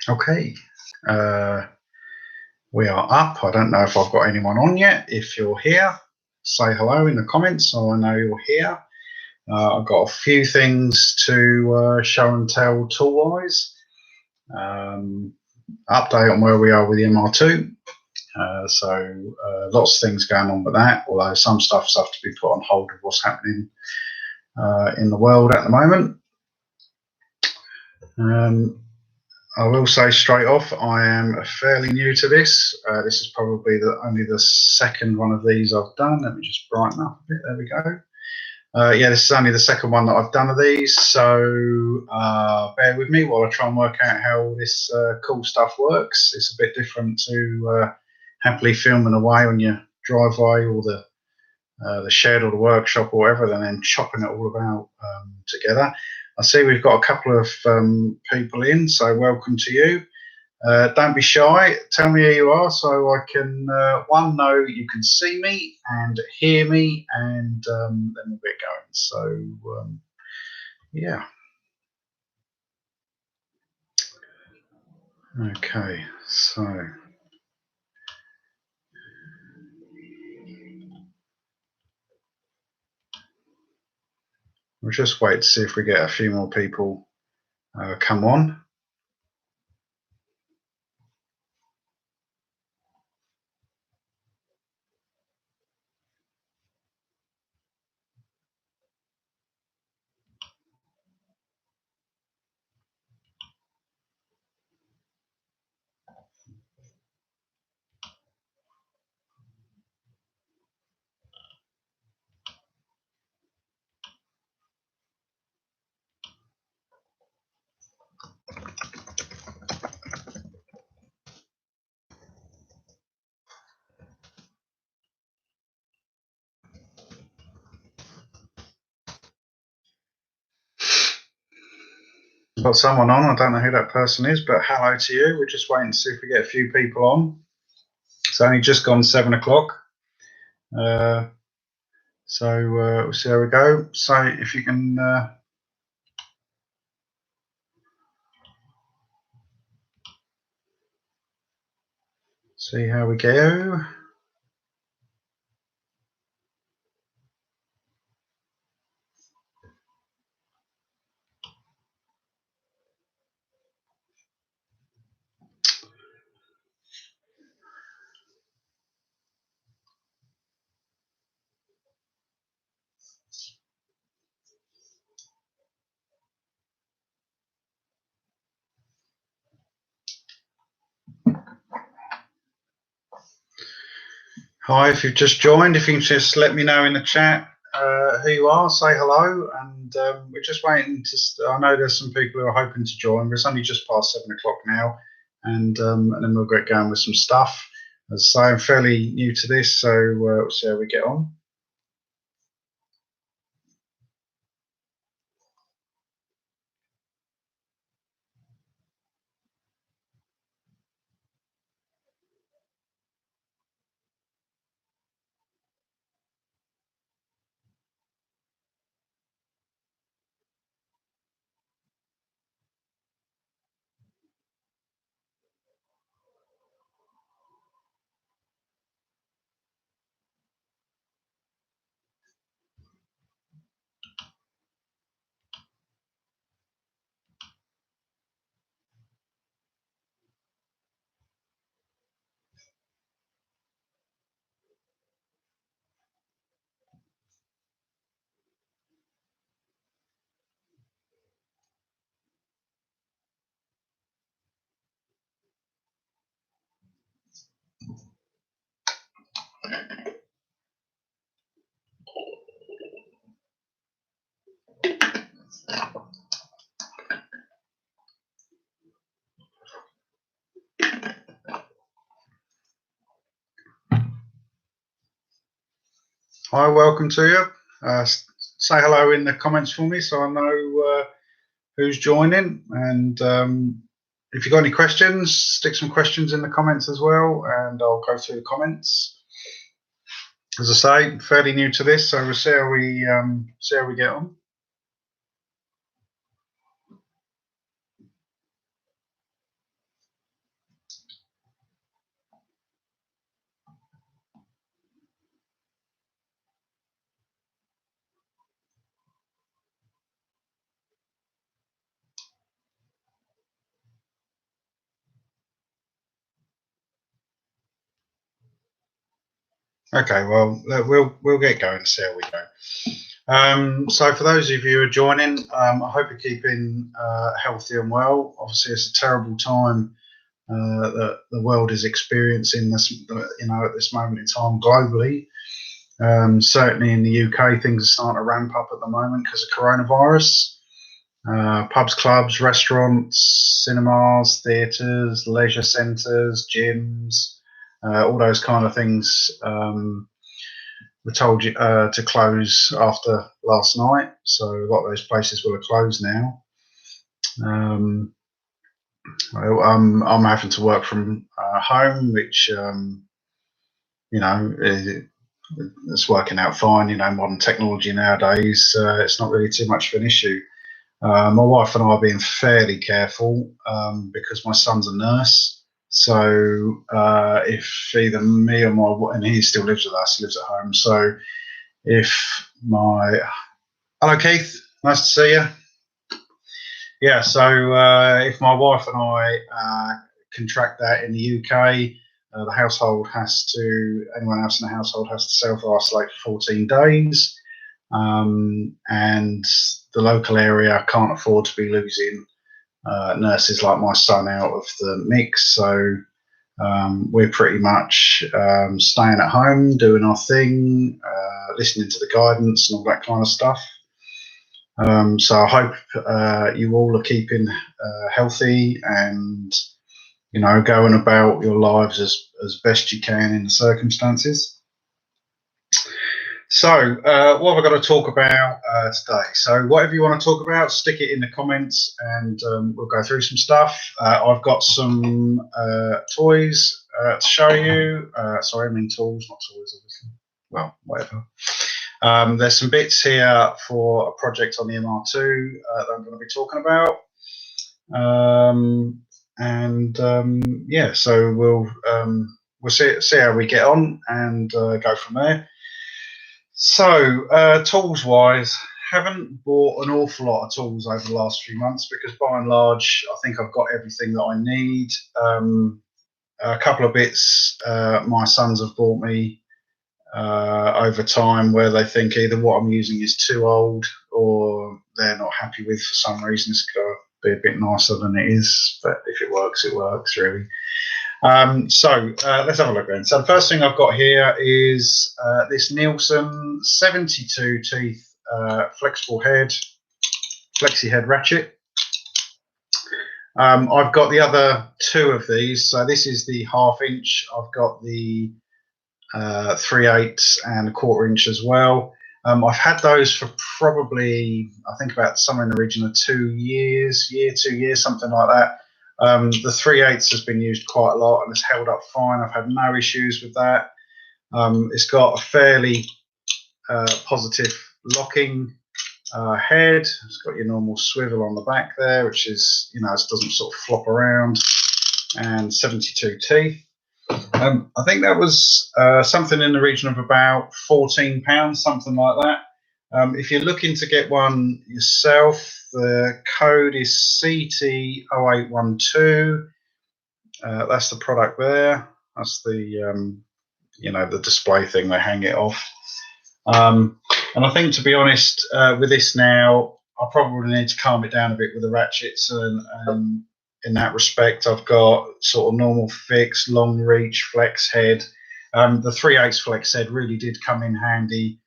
Okay, we are up. I don't know if I've got anyone on yet. If you're here, say hello in the comments so I know you're here. I've got a few things to show and tell tool-wise. Update on where we are with the MR2. Lots of things going on with that, although some stuff's have to be put on hold with what's happening in the world at the moment. I will say straight off, I am fairly new to this. This is probably only the second one of these I've done. Let me just brighten up a bit. There we go. Yeah, this is only the second one that I've done of these, so bear with me while I try and work out how all this cool stuff works. It's a bit different to happily filming away on your driveway or the shed or the workshop or whatever, and then chopping it all about together. I see we've got a couple of people in, so welcome to you. Don't be shy, tell me who you are so I can, one, know you can see me and hear me, and then we'll get going. So, yeah. Okay, so. We'll just wait to see if we get a few more people come on. Got someone on, I don't know who that person is, but hello to you. We're just waiting to see if we get a few people on. It's only just gone 7 o'clock. We'll see how we go. So if you can see how we go. Hi, if you've just joined, if you can just let me know in the chat who you are, say hello, and we're just waiting to. I know there's some people who are hoping to join, but it's only just past 7 o'clock now, and then we'll get going with some stuff. As I say, I'm fairly new to this, so we'll see how we get on. Hi, welcome to you. Say hello in the comments for me so I know who's joining, and if you've got any questions, stick some questions in the comments as well, and I'll go through the comments. As I say, fairly new to this, so we'll see how we get on. Okay, well, we'll get going and see how we go. So for those of you who are joining, I hope you're keeping healthy and well. Obviously, it's a terrible time that the world is experiencing this, at this moment in time globally. Certainly in the UK, things are starting to ramp up at the moment because of coronavirus. Pubs, clubs, restaurants, cinemas, theatres, leisure centres, gyms, all those kind of things were told to close after last night. So a lot of those places will have closed now. I'm having to work from home, which it's working out fine. Modern technology nowadays, it's not really too much of an issue. My wife and I are being fairly careful because my son's a nurse. So if either me or and he still lives with us, lives at home. So if hello Keith, nice to see you. Yeah, so if my wife and I contract that in the UK, the household anyone else in the household has to self-isolate for 14 days. And the local area can't afford to be losing nurses like my son out of the mix. So we're pretty much staying at home, doing our thing, listening to the guidance and all that kind of stuff. So I hope you all are keeping healthy and going about your lives as best you can in the circumstances. So what have I got to talk about today? So whatever you want to talk about, stick it in the comments and we'll go through some stuff. I've got some toys to show you. Sorry, I mean tools, not toys, obviously. Well, whatever. There's some bits here for a project on the MR2 that I'm going to be talking about. Yeah, so we'll see how we get on and go from there. So tools wise, haven't bought an awful lot of tools over the last few months because by and large I think I've got everything that I need. A couple of bits my sons have bought me over time where they think either what I'm using is too old or they're not happy with for some reason. It's got to be a bit nicer than it is, but if it works, it works really. So let's have a look then. So the first thing I've got here is this Nielsen 72 teeth flexible head, flexi head ratchet. I've got the other two of these. So this is the 1/2 inch. I've got the 3/8 and 1/4 inch as well. I've had those for probably, I think about somewhere in the region of 2 years, 2 years, something like that. The 3/8 has been used quite a lot and it's held up fine. I've had no issues with that. It's got a fairly positive locking head. It's got your normal swivel on the back there, which is, it doesn't sort of flop around, and 72 teeth. I think that was something in the region of about £14, something like that. If you're looking to get one yourself, the code is CT0812. That's the product there. That's the the display thing. They hang it off. And I think, to be honest, with this now, I probably need to calm it down a bit with the ratchets. And in that respect, I've got sort of normal fix, long reach, flex head. The 3/8 flex head really did come in handy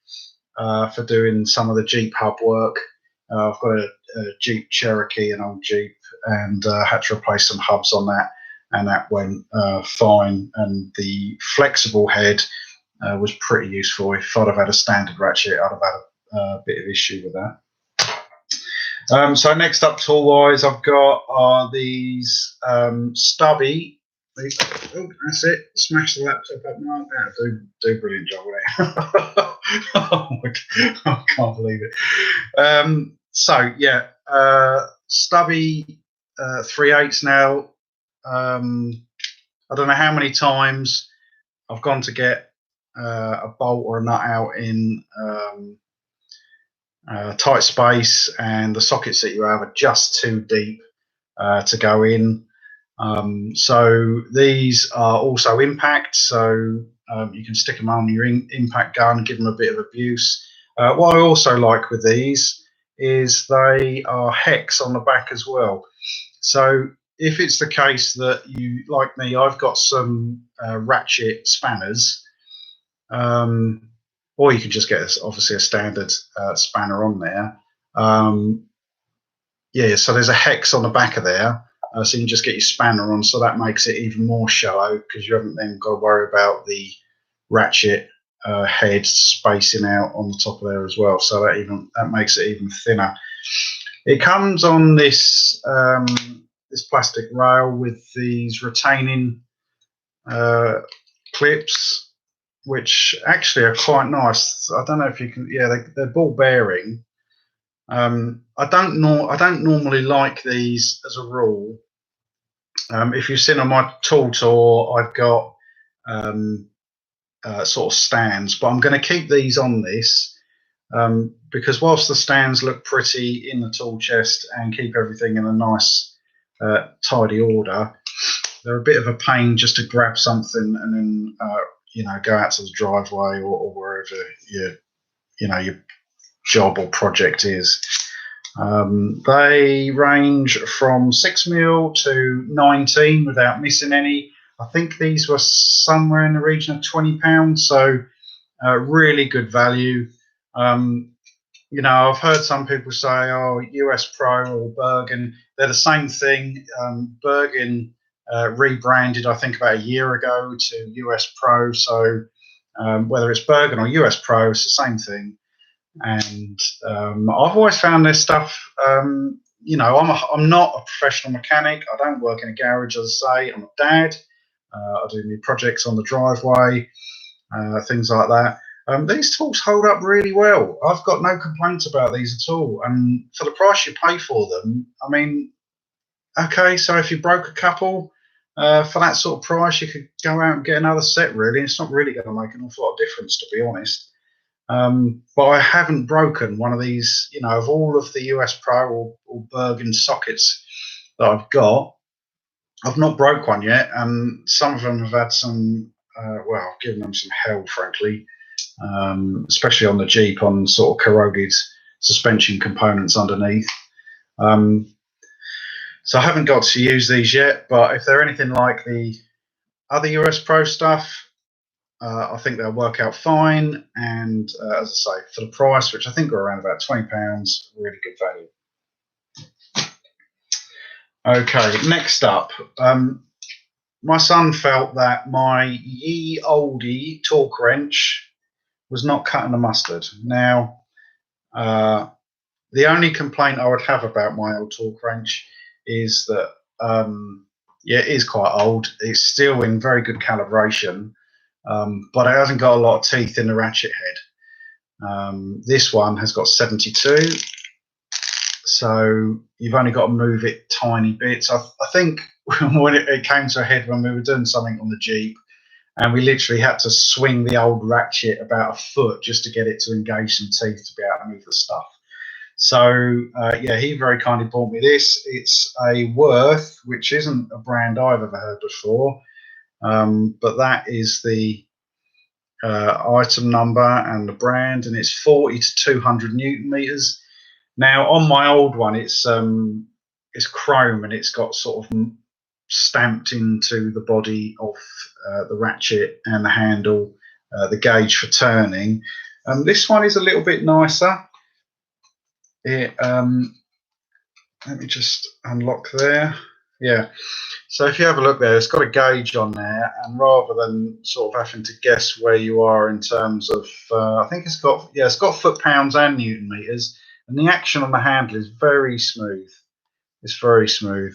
for doing some of the Jeep hub work. I've got a Jeep Cherokee, an old Jeep, and had to replace some hubs on that, and that went fine. And the flexible head was pretty useful. If I'd have had a standard ratchet, I'd have had a bit of issue with that. So next up, tool wise, I've got these Stubby. Oh, that's it. Smash the laptop up. No, do a brilliant job with it. Oh my God, I can't believe it. So yeah, Stubby 3/8 now. I don't know how many times I've gone to get a bolt or a nut out in tight space, and the sockets that you have are just too deep to go in. So these are also impact. So You can stick them on your impact gun, give them a bit of abuse. What I also like with these is they are hex on the back as well. So if it's the case that you, like me, I've got some ratchet spanners, or you can just get obviously a standard spanner on there. Yeah, so there's a hex on the back of there, so you can just get your spanner on, so that makes it even more shallow because you haven't then got to worry about the ratchet head spacing out on the top of there as well. So that makes it even thinner. It comes on this this plastic rail with these retaining clips, which actually are quite nice. I don't know if you can. Yeah, they're ball bearing. I don't normally like these as a rule. If you've seen on my tool tour, I've got sort of stands, but I'm going to keep these on this because whilst the stands look pretty in the tool chest and keep everything in a nice tidy order, they're a bit of a pain just to grab something and then go out to the driveway or wherever your job or project is. They range from 6mm to 19 without missing any. I think these were somewhere in the region of £20, so really good value. I've heard some people say, "Oh, US Pro or Bergen, they're the same thing." Bergen rebranded, I think, about a year ago to US Pro. So whether it's Bergen or US Pro, it's the same thing. And I've always found this stuff. I'm not a professional mechanic. I don't work in a garage, as I say. I'm a dad. I do new projects on the driveway, things like that. These tools hold up really well. I've got no complaints about these at all. And for the price you pay for them, I mean, okay, so if you broke a couple for that sort of price, you could go out and get another set, really. It's not really going to make an awful lot of difference, to be honest. But I haven't broken one of these, of all of the US Pro or Bergen sockets that I've got. I've not broke one yet, and some of them have had some, given them some hell, frankly, especially on the Jeep on sort of corroded suspension components underneath. So I haven't got to use these yet, but if they're anything like the other US Pro stuff, I think they'll work out fine. And as I say, for the price, which I think are around about £20, really good value. Okay, next up, my son felt that my ye olde torque wrench was not cutting the mustard. Now, the only complaint I would have about my old torque wrench is that, it is quite old. It's still in very good calibration, but it hasn't got a lot of teeth in the ratchet head. This one has got 72. So you've only got to move it tiny bits. I think when it came to a head when we were doing something on the Jeep, and we literally had to swing the old ratchet about a foot just to get it to engage some teeth to be able to move the stuff. So he very kindly bought me this. It's a Worth, which isn't a brand I've ever heard before, but that is the item number and the brand, and it's 40 to 200 Newton meters. Now, on my old one, it's chrome and it's got sort of stamped into the body of the ratchet and the handle, the gauge for turning. This one is a little bit nicer. Let me just unlock there. Yeah. So if you have a look there, it's got a gauge on there, and rather than sort of having to guess where you are in terms of, I think it's got foot pounds and Newton meters. And the action on the handle is very smooth. It's very smooth.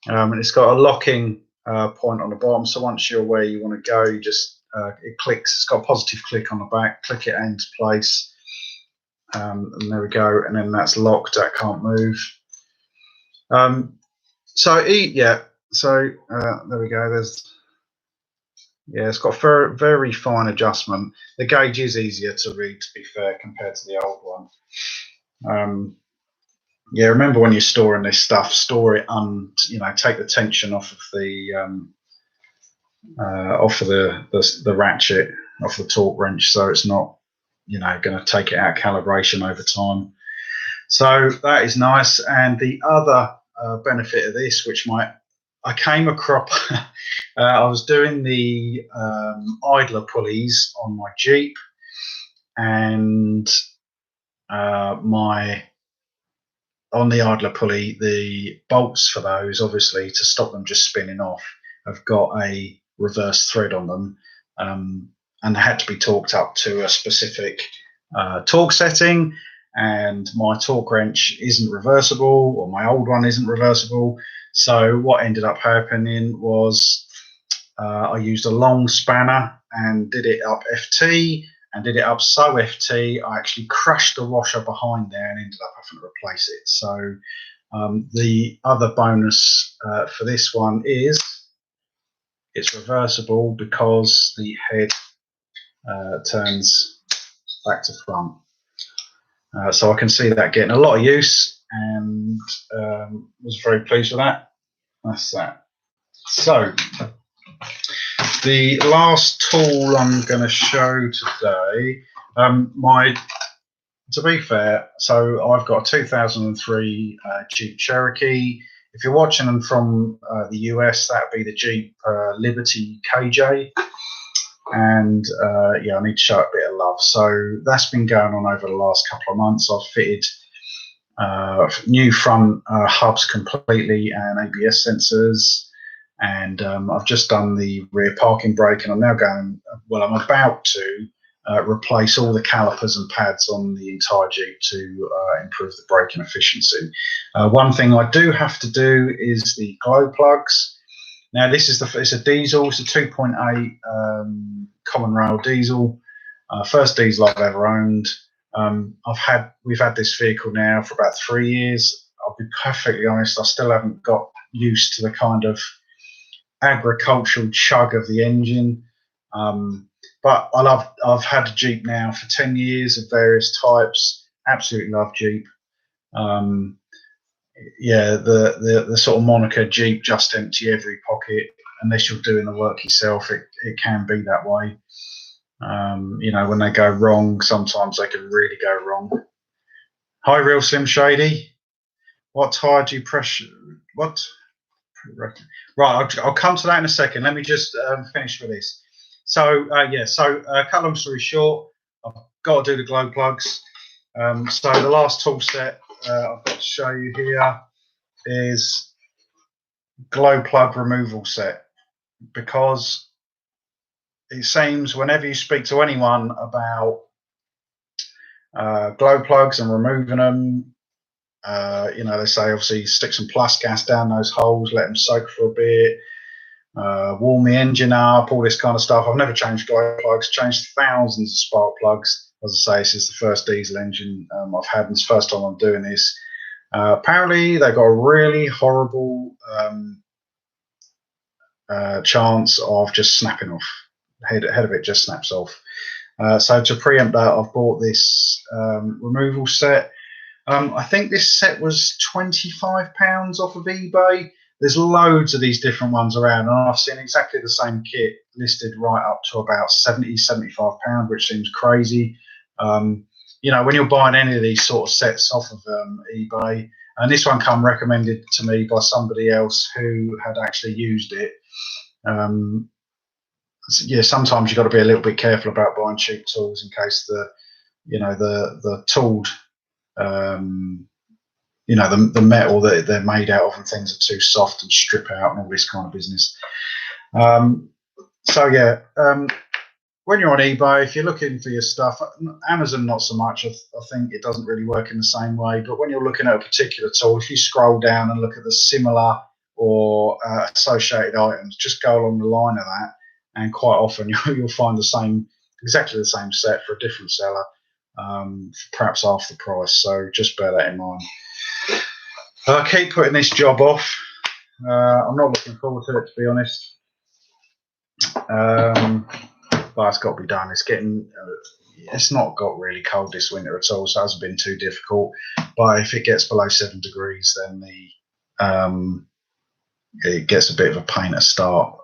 And it's got a locking point on the bottom. So once you're where you want to go, you just, it clicks. It's got a positive click on the back. Click it into place. And there we go. And then that's locked. That can't move. So there we go. It's got very, very fine adjustment. The gauge is easier to read, to be fair, compared to the old one. Remember when you're storing this stuff, store it take the tension off of the off of the ratchet, off the torque wrench, so it's not, you know, going to take it out of calibration over time. So that is nice. And the other benefit of this, which I came across, I was doing the idler pulleys on my Jeep, and on the idler pulley, the bolts for those, obviously, to stop them just spinning off, have got a reverse thread on them, and they had to be torqued up to a specific torque setting. And my torque wrench isn't reversible, or my old one isn't reversible. So what ended up happening was I used a long spanner and did it up FT, and did it up so FT, I actually crushed the washer behind there and ended up having to replace it. So the other bonus for this one is it's reversible because the head turns back to front. So I can see that getting a lot of use, and was very pleased with that. That's that. So the last tool I'm going to show today, to be fair, so I've got a 2003 Jeep Cherokee. If you're watching them from the US, that'd be the Jeep Liberty KJ. And yeah, I need to show it a bit of love. So that's been going on over the last couple of months. I've fitted new front hubs completely and ABS sensors. And I've just done the rear parking brake, and I'm now going, well, I'm about to replace all the calipers and pads on the entire Jeep to improve the braking efficiency. One thing I do have to do is the glow plugs. Now this is it's a diesel, it's a 2.8 common rail diesel, first diesel I've ever owned. We've had this vehicle now for about 3 years. I'll be perfectly honest, I still haven't got used to the kind of agricultural chug of the engine. But I've had a Jeep now for 10 years of various types. Absolutely love Jeep. Yeah, the sort of moniker Jeep just empty every pocket, unless you're doing the work yourself, it can be that way. You know, when they go wrong, sometimes they can really go wrong. Hi, Real Slim Shady. What tire do you pressure? What? Right, I'll come to that in a second. Let me just finish with this. So yeah, so cut long story short, I've got to do the glow plugs. So the last tool set I've got to show you here is glow plug removal set, because it seems whenever you speak to anyone about glow plugs and removing them, you know, they say obviously stick some plus gas down those holes, let them soak for a bit, warm the engine up, all this kind of stuff. I've never changed glow plugs, changed thousands of spark plugs. As I say, this is the first diesel engine I've had, and it's the first time I'm doing this. Apparently, they've got a really horrible chance of just snapping off. Head of it just snaps off. So to preempt that, I've bought this removal set. I think this set was £25 off of eBay. There's loads of these different ones around, and I've seen exactly the same kit listed right up to about £70–75, which seems crazy. You know, when you're buying any of these sort of sets off of eBay, and this one come recommended to me by somebody else who had actually used it. Yeah, sometimes you've got to be a little bit careful about buying cheap tools in case the tooled, you know, the metal that they're made out of and things are too soft and strip out and all this kind of business. So yeah, when you're on eBay, if you're looking for your stuff, Amazon not so much. I think it doesn't really work in the same way. But when you're looking at a particular tool, if you scroll down and look at the similar or associated items, just go along the line of that, and quite often you'll find exactly the same set for a different seller, perhaps half the price. So just bear that in mind. I keep putting this job off. I'm not looking forward to it, to be honest. But it's got to be done. It's not got really cold this winter at all, so it hasn't been too difficult. But if it gets below 7 degrees, then it gets a bit of a pain to start,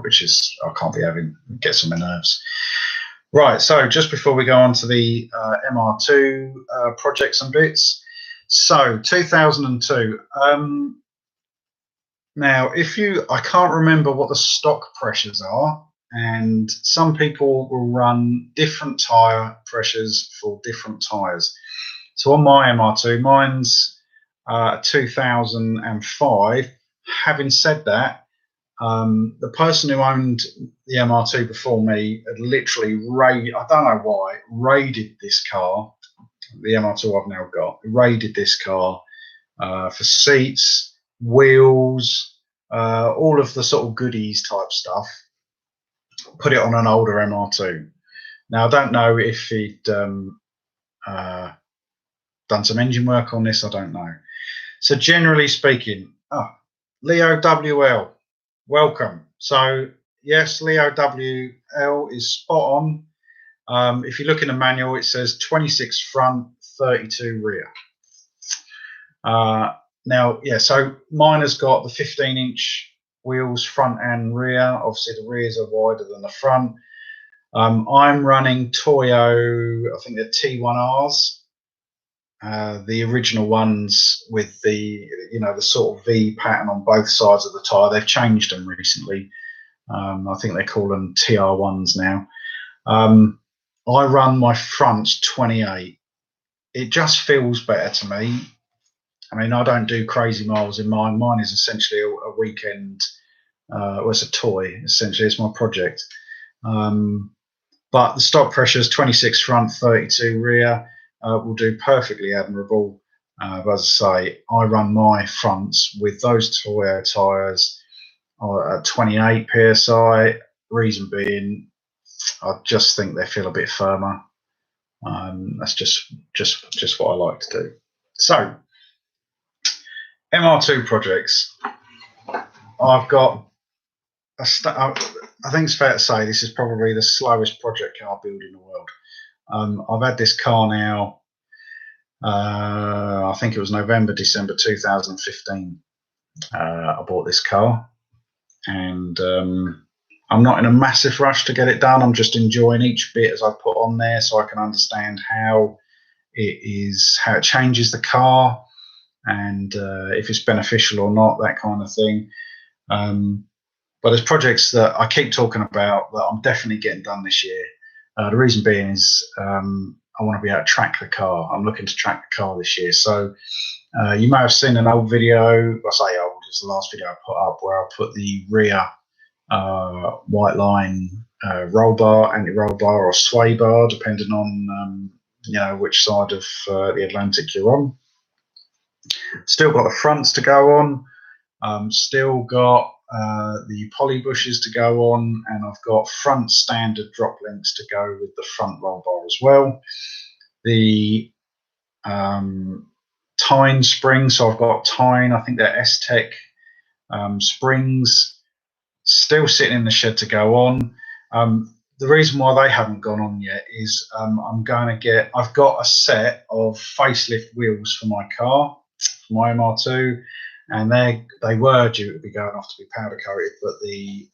which is I can't be having. It gets on my nerves. Right, so just before we go on to the MR2 projects and bits, so 2002. Now, I can't remember what the stock pressures are, and some people will run different tyre pressures for different tyres. So on my MR2, mine's 2005. Having said that, the person who owned the MR2 before me had literally I don't know why, raided this car, the MR2 I've now got, raided this car for seats, wheels, all of the sort of goodies type stuff, put it on an older MR2. Now, I don't know if he'd done some engine work on this, I don't know. So generally speaking, Leo WL, welcome. So yes, Leo WL is spot on. If you look in the manual, it says 26 front, 32 rear. Now, yeah, so mine has got the 15-inch wheels front and rear. Obviously, the rears are wider than the front. I'm running Toyo, I think they're T1Rs, the original ones with the the sort of V pattern on both sides of the tyre. They've changed them recently. I think they call them TR1s now. I run my fronts 28. It just feels better to me. I mean, I don't do crazy miles in mine. Mine is essentially a weekend. Well, it's a toy. Essentially, it's my project. But the stock pressure is 26 front, 32 rear. Will do perfectly admirable. But as I say, I run my fronts with those Toyo tyres at 28 psi. Reason being, I just think they feel a bit firmer. That's just what I like to do. So, MR2 projects. I've got I think it's fair to say this is probably the slowest project car build in the world. I've had this car now, I think it was November, December 2015. I bought this car, and I'm not in a massive rush to get it done. I'm just enjoying each bit as I put on there so I can understand how it changes the car, and if it's beneficial or not, that kind of thing. But there's projects that I keep talking about that I'm definitely getting done this year. The reason being is I want to be able to track the car. I'm looking to track the car this year. So you may have seen an old video. I say old, it's the last video I put up where I put the rear white line roll bar, anti-roll bar or sway bar, depending on which side of the Atlantic you're on. Still got the fronts to go on. Still got the poly bushes to go on, and I've got front standard drop links to go with the front roll bar as well. The Tyne springs, so I've got Tyne, I think they're S-Tech springs, still sitting in the shed to go on. The reason why they haven't gone on yet is I've got a set of facelift wheels for my car, for my MR2, and they were due to be going off to be powder coated, but the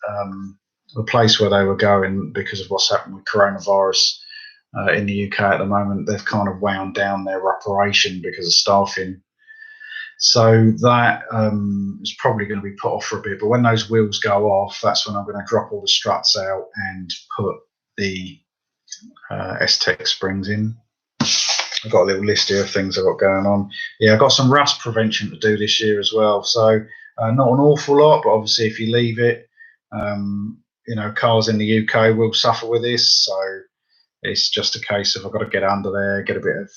place where they were going, because of what's happened with coronavirus in the UK at the moment, they've kind of wound down their operation because of staffing. So that is probably going to be put off for a bit. But when those wheels go off, that's when I'm going to drop all the struts out and put the S-Tech springs in. I've got a little list here of things I've got going on. Yeah, I've got some rust prevention to do this year as well. So not an awful lot, but obviously if you leave it, cars in the UK will suffer with this. So it's just a case of I've got to get under there, get a bit of,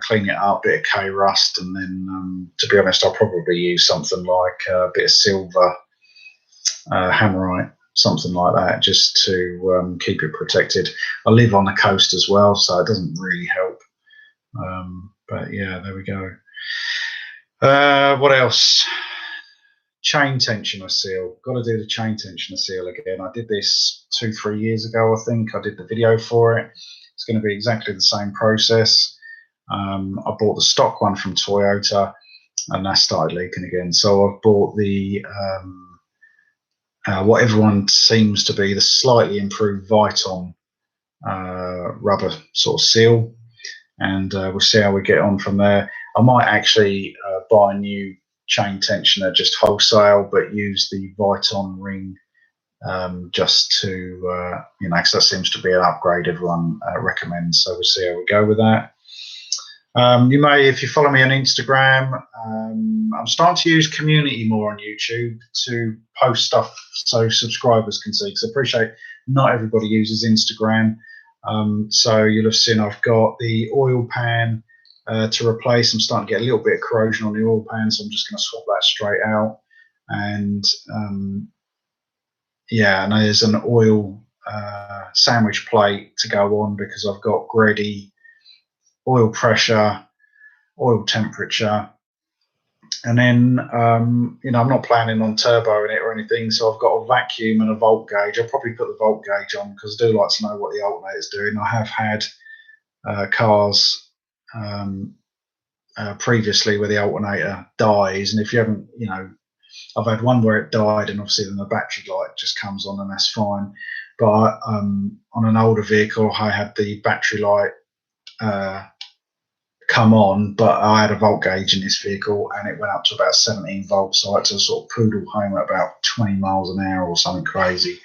clean it up, a bit of K-rust, and then, to be honest, I'll probably use something like a bit of silver hammerite, something like that, just to keep it protected. I live on the coast as well, so it doesn't really help. But yeah, there we go. What else? Chain tensioner seal. Got to do the chain tensioner seal again. I did this 2-3 years ago, I think. I did the video for it. It's going to be exactly the same process. I bought the stock one from Toyota. and that started leaking again. So I've bought the what everyone seems to be the slightly improved Viton rubber sort of seal, and we'll see how we get on from there. I might actually buy a new chain tensioner just wholesale, but use the Viton ring just to you know, because that seems to be an upgrade everyone recommends. So we'll see how we go with that. You may, if you follow me on Instagram, I'm starting to use community more on YouTube to post stuff so subscribers can see, because I appreciate not everybody uses Instagram. So you'll have seen I've got the oil pan to replace. I'm starting to get a little bit of corrosion on the oil pan, so I'm just going to swap that straight out. And yeah, and there's an oil sandwich plate to go on, because I've got Grady oil pressure, oil temperature, and then you know, I'm not planning on turboing it or anything, so I've got a vacuum and a volt gauge. I'll probably put the volt gauge on because I do like to know what the alternator's doing. I have had cars previously where the alternator dies, and if you haven't, you know, I've had one where it died, and obviously then the battery light just comes on, and that's fine. But on an older vehicle, I had the battery light come on, but I had a volt gauge in this vehicle and it went up to about 17 volts, so I had to sort of poodle home at about 20 miles an hour or something crazy,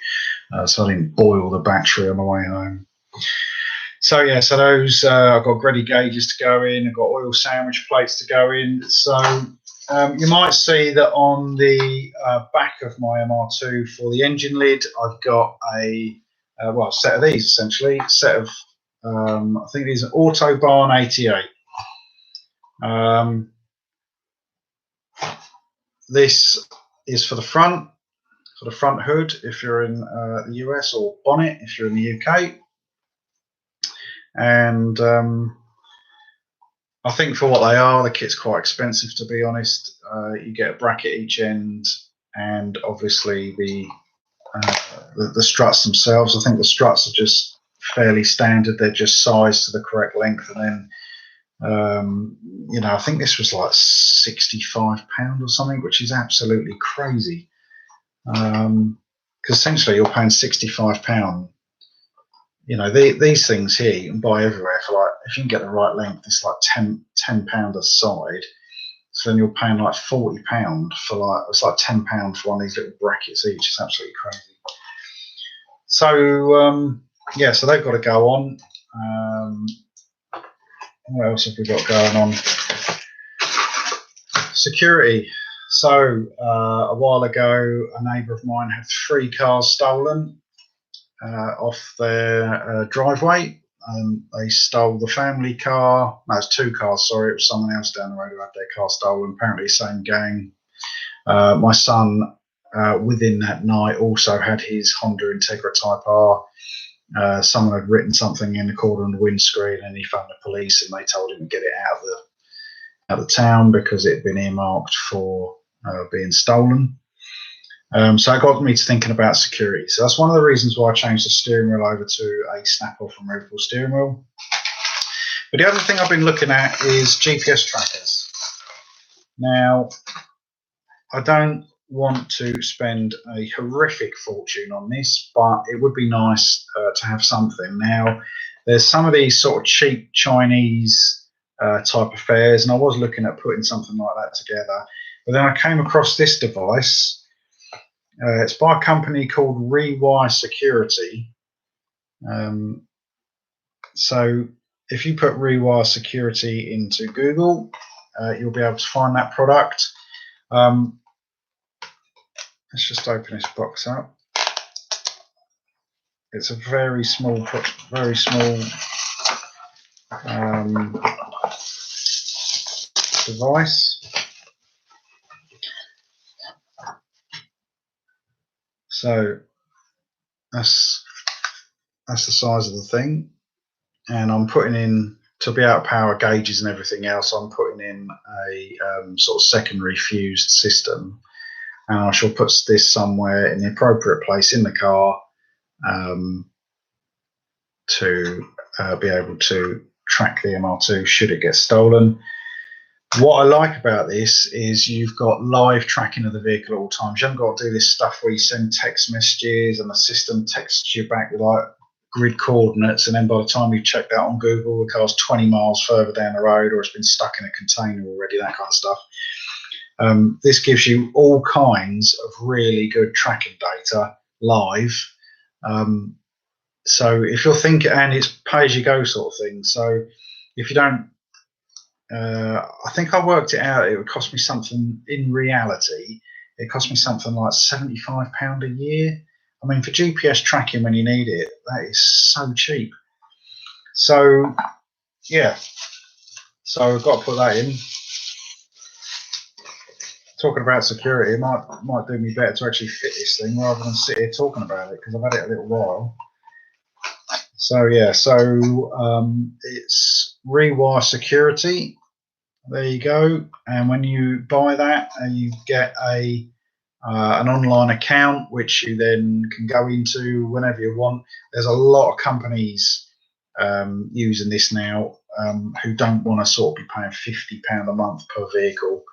so I didn't boil the battery on the way home. So yeah, so those I've got Grady gauges to go in, I've got oil sandwich plates to go in. So you might see that on the back of my MR2 for the engine lid, I've got a well, set of these essentially, set of I think these are Autobahn 88. This is for the front hood if you're in the US, or bonnet if you're in the UK. And I think for what they are, the kit's quite expensive, to be honest. You get a bracket each end, and obviously the struts themselves. I think the struts are just fairly standard. They're just sized to the correct length, and then you know, I think this was like £65 or something, which is absolutely crazy. Because essentially you're paying £65. You know, these things here you can buy everywhere for, like, if you can get the right length, it's like £10 a side. So then you're paying like £40 for, like, it's like £10 for one of these little brackets each. It's absolutely crazy. So yeah, so they've got to go on. What else have we got going on? Security. So a while ago, a neighbour of mine had 3 cars stolen off their driveway. They stole the family car. No, it's 2 cars, sorry. It was someone else down the road who had their car stolen. Apparently, same gang. My son, within that night, also had his Honda Integra Type R. Someone had written something in the corner on the windscreen, and he phoned the police, and they told him to get it out of the town because it had been earmarked for being stolen. So it got me to thinking about security. So that's one of the reasons why I changed the steering wheel over to a snap-off and removable steering wheel. But the other thing I've been looking at is GPS trackers. Now, I don't want to spend a horrific fortune on this, but it would be nice to have something. Now, there's some of these sort of cheap Chinese type affairs, and I was looking at putting something like that together. But then I came across this device. It's by a company called Rewire Security. So if you put Rewire Security into Google, you'll be able to find that product. Let's just open this box up. It's a very small device. So that's the size of the thing, and I'm putting in, to be able to power gauges and everything else, I'm putting in a sort of secondary fused system, and I shall put this somewhere in the appropriate place in the car to be able to track the MR2 should it get stolen. What I like about this is you've got live tracking of the vehicle at all times. You haven't got to do this stuff where you send text messages and the system texts you back with like grid coordinates, and then by the time you check that on Google, the car's 20 miles further down the road, or it's been stuck in a container already, that kind of stuff. This gives you all kinds of really good tracking data live. So if you're thinking, and it's pay-as-you-go sort of thing. So if you don't, I think I worked it out. It would cost me something. In reality, it cost me something like £75 a year. I mean, for GPS tracking when you need it, that is so cheap. So yeah, so I've got to put that in. Talking about security, it might do me better to actually fit this thing rather than sit here talking about it, because I've had it a little while. So yeah, so it's rewire security. There you go. And when you buy that, you get a an online account which you then can go into whenever you want. There's a lot of companies using this now who don't want to sort of be paying £50 a month per vehicle.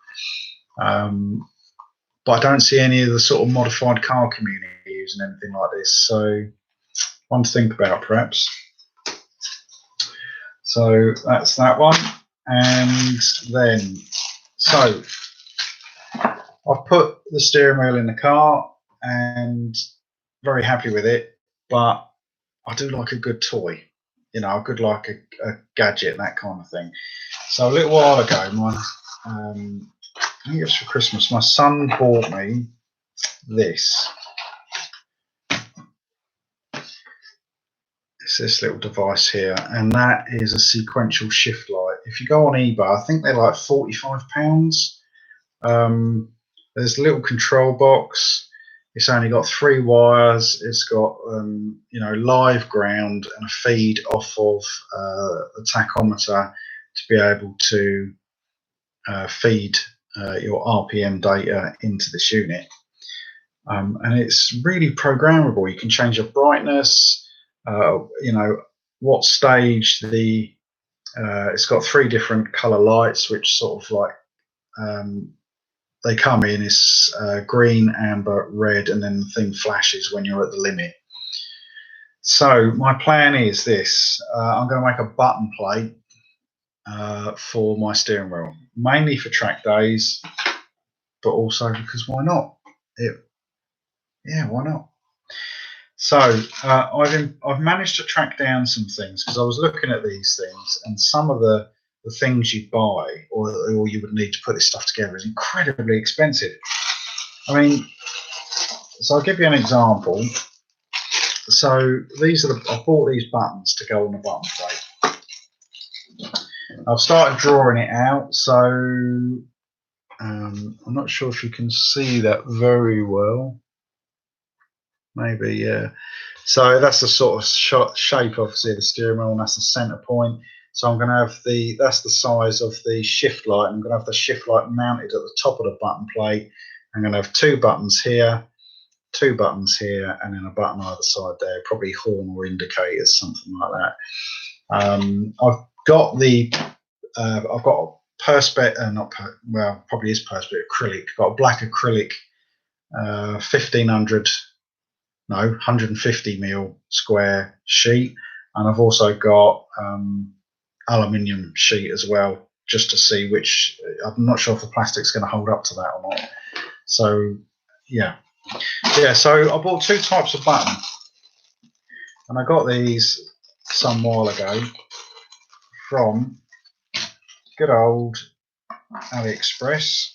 But I don't see any of the sort of modified car community using anything like this. So one to think about, perhaps. So that's that one. And then, so I've put the steering wheel in the car and very happy with it, but I do like a good toy, you know, I could like a gadget, that kind of thing. So a little while ago, I think it was for Christmas, my son bought me this. It's this little device here, and that is a sequential shift light. If you go on eBay, I think they're like £45. There's a little control box. It's only got 3 wires. It's got you know, live ground and a feed off of the tachometer to be able to feed your RPM data into this unit. And it's really programmable. You can change your brightness, you know, what stage the it's got 3 different color lights, which sort of like they come in is green, amber, red, and then the thing flashes when you're at the limit. So my plan is this. I'm going to make a button plate for my steering wheel, mainly for track days, but also because why not? Yeah, why not? So I've managed to track down some things, because I was looking at these things, and some of the things you buy or you would need to put this stuff together is incredibly expensive. I mean, so I'll give you an example. So these are I bought these buttons to go on the button plate. I've started drawing it out, so I'm not sure if you can see that very well. Maybe, yeah. So that's the sort of shape, obviously, of the steering wheel, and that's the center point. So I'm going to have that's the size of the shift light. I'm going to have the shift light mounted at the top of the button plate. I'm going to have 2 buttons here, 2 buttons here, and then a button either side there, probably horn or indicators, something like that. I've got perspex, well, probably is perspex, acrylic. Got a black acrylic 150mm square sheet, and I've also got aluminium sheet as well, just to see which. I'm not sure if the plastic's going to hold up to that or not. So yeah, so I bought 2 types of button, and I got these some while ago from good old AliExpress.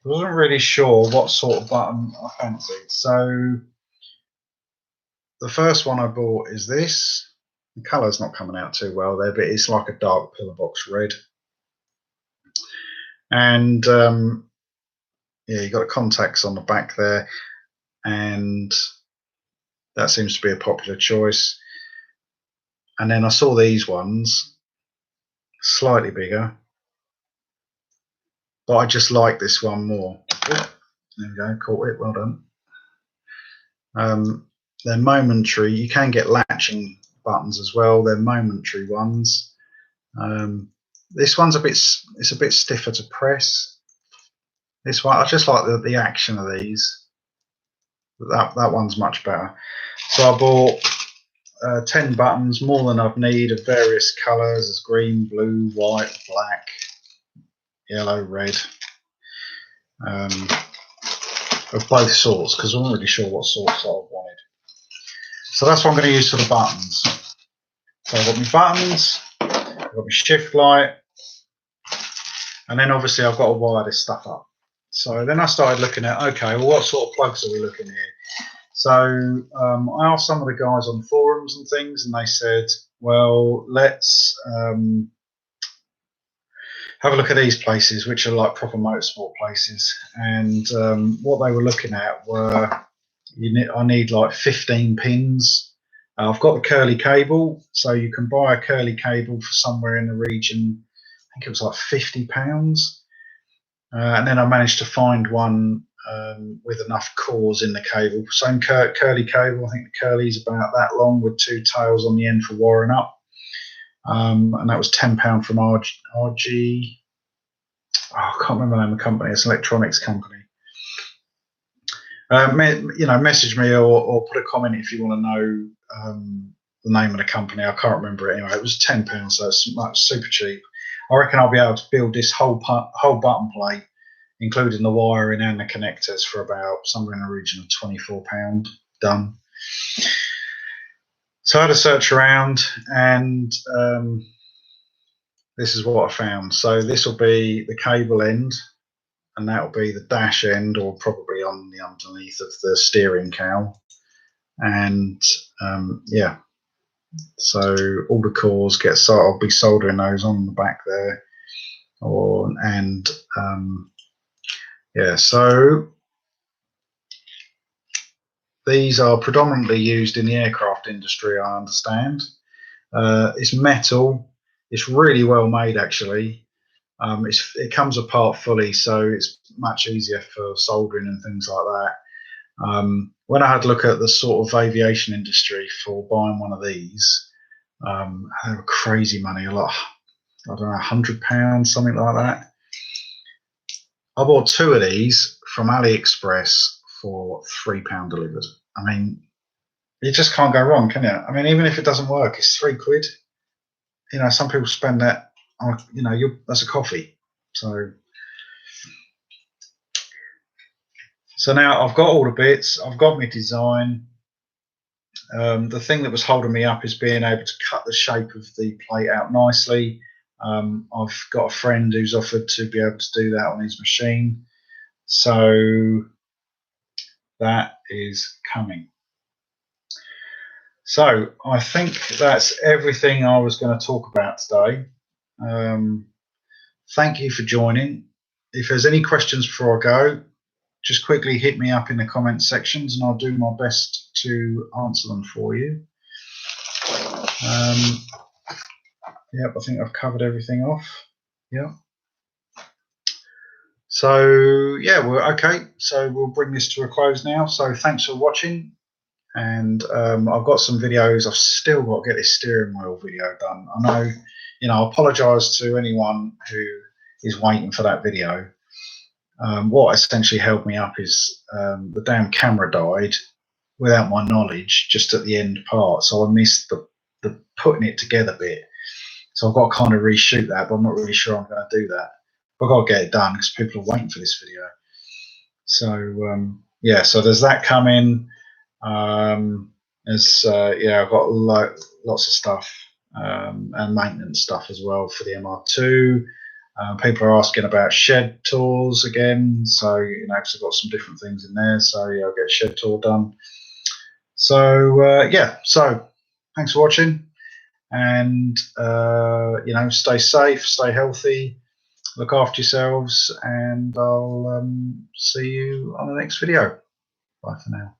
I wasn't really sure what sort of button I fancied, so the first one I bought is this. The colour's not coming out too well there, but it's like a dark pillar box red. And yeah, you got the contacts on the back there, and that seems to be a popular choice. And then I saw these ones, slightly bigger, but I just like this one more. Oh, there we go, caught it, well done. They're momentary. You can get latching buttons as well. They're momentary ones. This one's it's a bit stiffer to press. This one, I just like the action of these. That one's much better. So I bought 10 buttons, more than I'd need, of various colours. There's green, blue, white, black, yellow, red, of both sorts, because I wasn't really sure what sorts I wanted. So that's what I'm going to use for the buttons. So I've got my buttons, I've got my shift light, and then obviously I've got to wire this stuff up. So then I started looking at, okay, well, what sort of plugs are we looking here? So I asked some of the guys on forums and things, and they said, well, let's have a look at these places, which are like proper motorsport places. And what they were looking at were, I need like 15 pins. I've got the curly cable, so you can buy a curly cable for somewhere in the region, I think it was like £50. And then I managed to find one with enough cores in the cable. Same curly cable, I think the curly's about that long with 2 tails on the end for wiring up. And that was £10 from RG. I can't remember the name of the company. It's an electronics company. Message me or put a comment if you want to know the name of the company. I can't remember it anyway. It was £10, so it's super cheap. I reckon I'll be able to build this whole button plate, including the wiring and the connectors, for about somewhere in the region of £24 done. So I had a search around, and this is what I found. So this will be the cable end, and that will be the dash end, or probably on the underneath of the steering cowl. And yeah, so all the cores get I'll be soldering those on the back there, yeah. So these are predominantly used in the aircraft industry, I understand. It's metal. It's really well made, actually. It comes apart fully, so it's much easier for soldering and things like that. When I had a look at the sort of aviation industry for buying one of these, they were crazy money, a lot, I don't know, £100, something like that. I bought 2 of these from AliExpress for £3 delivered. I mean, you just can't go wrong, can you? I mean, even if it doesn't work, it's £3. You know, some people spend that on, you know, that's a coffee. So now I've got all the bits. I've got my design. The thing that was holding me up is being able to cut the shape of the plate out nicely. I've got a friend who's offered to be able to do that on his machine. So that is coming. So I think that's everything I was going to talk about today. Thank you for joining. If there's any questions before I go, just quickly hit me up in the comment sections and I'll do my best to answer them for you. Yep, I think I've covered everything off. Yeah. So yeah, we're okay. So we'll bring this to a close now. So thanks for watching. And I've got some videos. I've still got to get this steering wheel video done. I know, you know, I apologise to anyone who is waiting for that video. What essentially held me up is the damn camera died without my knowledge just at the end part, so I missed the putting it together bit. So I've got to kind of reshoot that, but I'm not really sure I'm going to do that. But I've got to get it done because people are waiting for this video. So yeah, so there's that coming. Yeah, I've got lots of stuff and maintenance stuff as well for the MR2. People are asking about shed tours again, so you know, because I've got some different things in there. So yeah, I'll get a shed tour done. So yeah, so thanks for watching, and you know, stay safe, stay healthy, look after yourselves, and I'll see you on the next video. Bye for now.